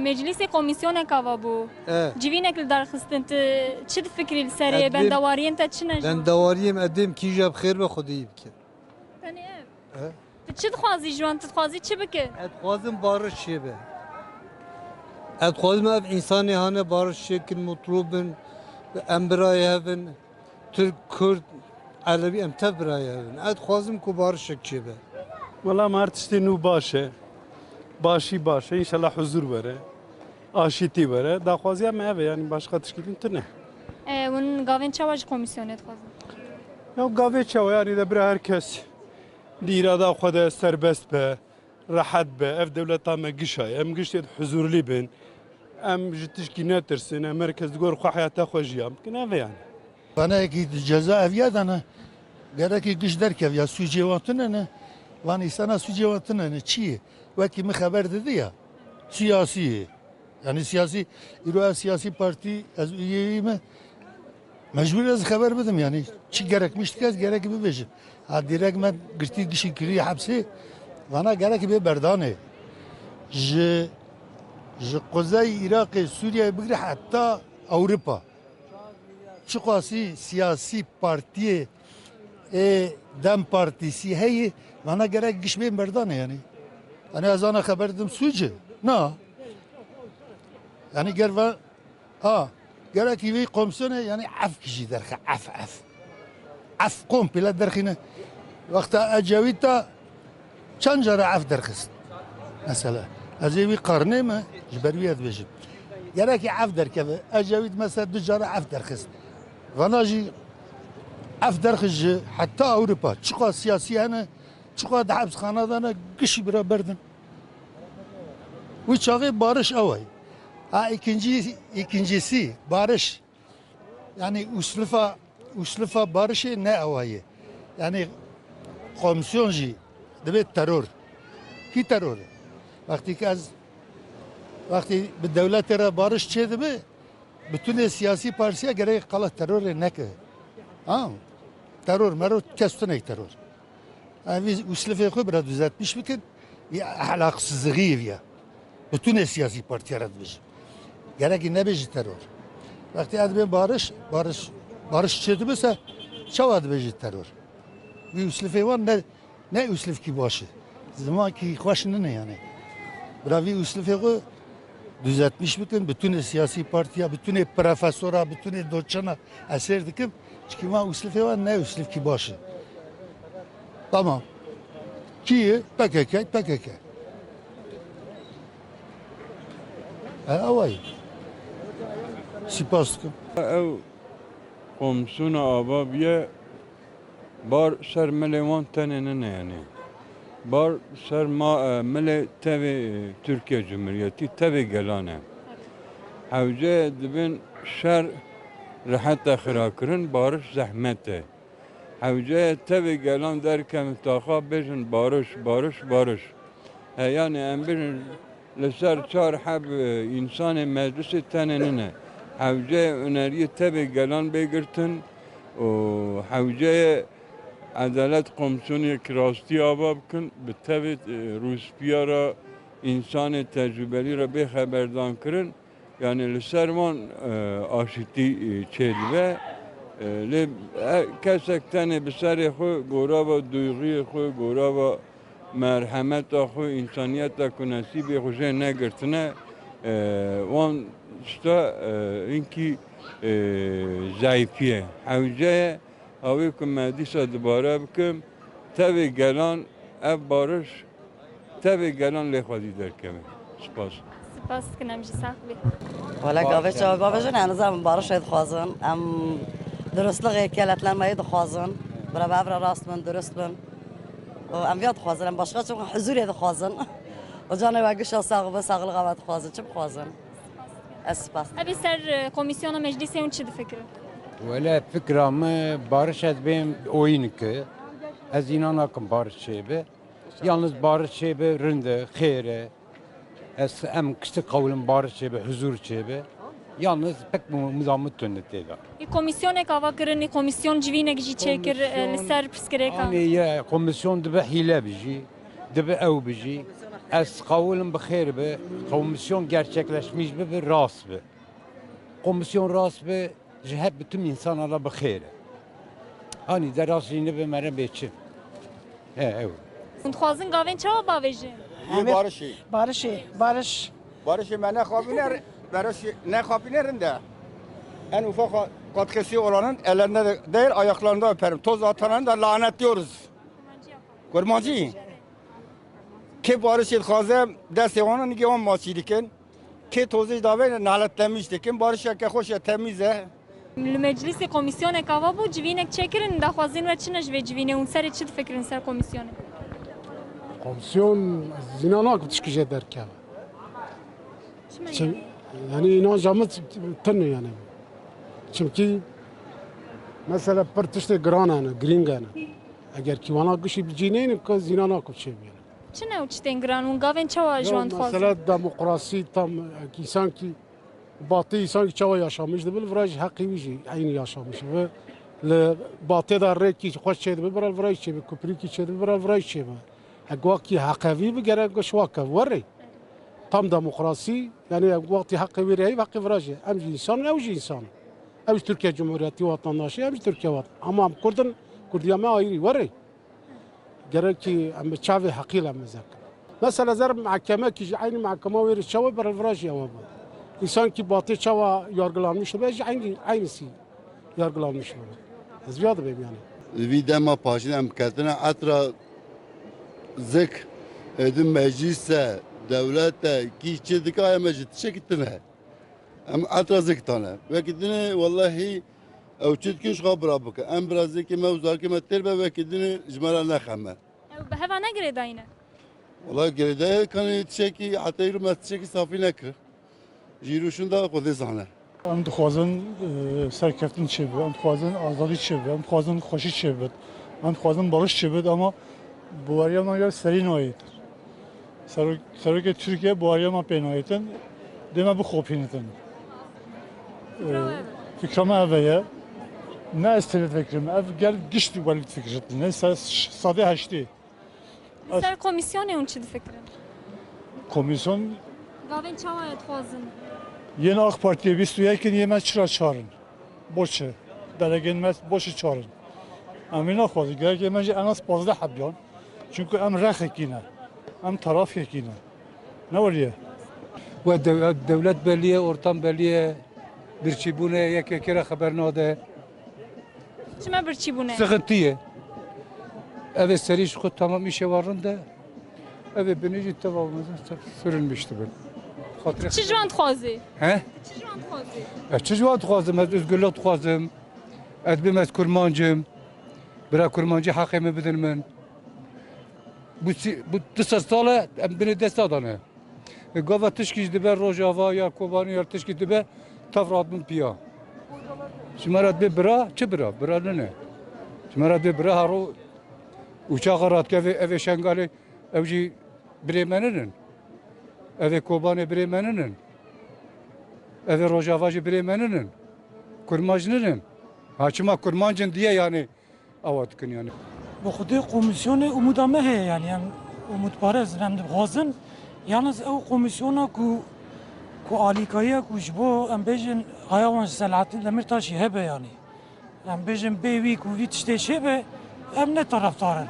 مجلس کمیسیون کاوابو جوینک درخستن چه فکری سریع ادبیم- بندوارین تا چه نجوا Ben davariyim edim ki jab xêr be xwedî bike. تنی چه خوازی جوان تخوازی چه بکه Et xwazim barış şêbe. Et xwazim ev insanê hane barış şekin mutlu bin, em birayê hevin, Türk, Kürt, Alevi em tev birayê hevin. Et xwazim ku barışek çêbe. والله ما تشتي نو باشه باشی باشه انشالله حضور بره آشیتی بره دا خوازی هم اوه یعنی başka تشکیل تو نه ون گاوین چه واج کمیسیونت خوازم یا گاوه چه yani de bir herkes dirada خود serbest be rahat be ev devlet ama gişay em giştet huzurli bin em jitişki netirsin em herkes diyor xo hayata xojiyam kine ve yani Bana ki ceza eviyadana gerek giş derkev ya su cevatına ne vani sana su cevatına ne çi ve kimi haber dedi ya siyasi yani siyasi İroğa siyasi parti az üyeyim mecbur az haber bedim yani çi gerekmiş kez gerek bir bejim ha direkt ben girti gişi kiri hapsi bana gerek bir berdane j kuzey Irak Suriye bigre hatta Avrupa Çuqasi siyasi partiye Dem Partisi heyi bana gerek gişmeyin merdane yani. Hani azana haberdim sucu. Na. Yani gerva gerek iyi komisyonu yani af kişi derke af. Af komple derkine. Vakta ecevita çancara af derkis. Mesela. Ecevi karne mi? Jberviyet bejim. Gerek af derke ecevit mesela dücara af derkis. Vanaji af derkis hatta Avrupa. Çıka siyasi hani çıka da hapsxanadana kişi bira berdin. Bu çağı barış avay. Ha ikincisi barış. Yani uslufa barışı ne avayı. Yani komisyonji debet terör. Ki terör. Vakti bir devletlere barış çedi mi? Bütün siyasi partiye gerek kala terör ne ki? Ha? Terör kestine terör. Yani biz uslufa biraz düzeltmiş bikin. Bir ahlaksızlığı ya. Bütün siyasi partiler biz. Gerek ne beji terör. Vakti adem barış çedi mi ise çavad beji terör. Bir uslufa var ne usluf ki başı. Zaman ki hoşunu ne yani. Bravi uslufa düzeltmiş bikin. Bütün siyasi partiye, bütün profesora, bütün doçana eser dikim. Çünkü ma uslufa var ne usluf ki başı. Tamam. Ki PKK. Avay. Spas dikim. ev komşuna ababiye bar ser melevan tenene yani. Bar ser mele tevi Türkiye Cumhuriyeti tevi gelane. Havce dibin şer rahat ahirakirin barış zahmete. Havce tevi gelan derken mütaka bejin barış. Yani embirin لسر çar hab insanı meclisi tenenine. Havce öneriyi tevi gelan begirtin. O havce Adalet Komisyonu kirasti ababkın bitevi Ruspiyara insanı tecrübeli re be haberdan kırın. Yani liserman aşiti çelve le kesekten bisari xu gorava duyğu xu gorava merhamet xu insaniyet ku nasibi xuje ne girtine wan işte inki zayıfiye havce Avi ku medisa dibare bikim tevi gelan ev barış tevi gelan lexwazî derkeve. Spas. سپاس کنم جی صاحبی ولی گاوه چه بابا جون هنوز هم بارش خواهزن ام درستلقی کلتلمایی خواهزن برای بابر راست من درست من و ام بیاد خواهزن ام باشقا چون حضوری خواهزن و جانه وگش ساقل قوت خواهزن چه خواهزن اسپاس ابی سر کمیسیون مجلسی اون چی دی فکر ولا فكرة ما بارش از بين اوينك از اینانا کم بارش شيبه yalnız بارش شيبه رنده خيره از ام كشت قولم بارش شيبه حضور شيبه yalnız pek muzammet tönettiler. Komisyon ekava kırın, komisyon civine gici çekir, liser psikreka. Yani ya komisyon dibe hile biji, dibe ev biji, Ez kavulum bixêr be, komisyon gerçekleşmiş be rast be. Komisyon rast be, ji hep bütün insanlara bixêr. Hani derasini be mere beçin. Evet. Dixwazin gavên çawa bavêjin? Barışı ben ne kabiner, barışı ne kabinerim de. En ufak katkısı olanın ellerinde de değil ayaklarında öperim. Toz atanın da lanetliyoruz. Kurmancı. Ki barışı kazem deste onun ki on maçıydıkken. Ki tozu da böyle naletlemiştik. Barışı ki hoş temize. Li meclisê komisyoneke ava bû civînek çêkirin daxwazin we çi ne ji vê civînê hûn serê çi difikirin ser komisyonê? Komisyon zinanak tişkije derke. Çi me Yani inancamı tını yani. Çünkü mesela per tişte granane, gringane. Eğer ki vana kişi bicinin ki zinanak uçev yani. çi ne û çi tên giran hûn gavên çawa ji wan dixwazin? Mesela demokrasi tam insan ki batı insan ki çava yaşamıştı. Bil viraj hakkı vici aynı yaşamış ve le batı da reki hoş şeydi bir bral viraj çebi kupri ki çebi bral viraj çebi. Eğer hakkı bir gerek şuaka varı. Tam demokrasi yani vakti hakkı veriyor hakkı viraj. Hem insan hem insan. Hem Türkiye Cumhuriyeti vatandaşı hem Türkiye vatandaşı. Ama Kurdiyama ayrı varı. Gerek ki hem çavi hakkıyla mezak. Mesela zer mahkeme ki aynı mahkeme verir çava bral viraj ya bu. İnsan ki batı çava yargılanmıştı. Bence aynısı yargılanmıştı. Ziyade benim yani. Videma paşinem ketine atra zik edin meclise devlette ki çedikaya meclis çekitine. Ama atra zik tane. Ve kitine vallahi ev çedkiş kabra baka. Em biraz zeki mevzu ki meterbe ve kitine jmala nakhame. Ew bi heva negire dayine. Vallahi geride kan çeki atayır metçeki safi nekir. Jiruşunda kode zane. Em dixwazin serkeftin çêbit, em dixwazin azadî çêbit, em dixwazin xweşî çêbit, em dixwazin barış çêbit ama bu variyama gel serî nayêtir. Serokê Türkiye bu variyama pê nayêtin, dême bixopînitin. Fikra me ev ye, ne ez têlê difikirim, ev gel giştî welî difikiritin, ne sadê heştê. Ser komisyonê hûn çi difikirin? Komisyon Gavên çawa ye dixwazin. yeni AK Parti'ye bir yekin yemez çıra çağırın. Boşu. Delegenmez boşu çağırın. Emin akvadı. Gerek yemez en az fazla habyan. Çünkü em rexekine. Em taraf yekine. Ne var ya? Ve devlet belliye, ortam belliye, bir çibune yek kere haber nade. Çi me birçî bûne? Sıkıntıya. Evet seriş kut tamam işe varında. Evet beni tamamımızı sürülmüştü ben. Çi ji wan dixwazî? He? Çi ji wan dixwazî? Çi jwan dixwazim, ez özgürlük dixwazim. Ez bim ez kurmancım. Bira kurmancı hakkımı bidin min. Bu disa sala em beni desta dane. Gava tişkiş dibe Rojava ya Kobani ya tişkiş dibe tavrat min piya. Şimarat be bira, çi bira? Bira ne? Şimarat be bira haru uçağa ratkeve eve şengali evci Bremen'in. Eve Kobani Bremen'in. Eve Rojavacı Bremen'in. Kurmancının. Haçıma kurmancın diye yani avatkin yani. Bu xudê komisyonê umuda me heye yani em umutparez em dixwazin yalnız ew komisyona ku alîkariya ku ji bo em bêjin haya wan Selahattin Demirtaşî hebe yani. Em bêjin bê wî ku vî tiştê çêbe em ne taraftar in.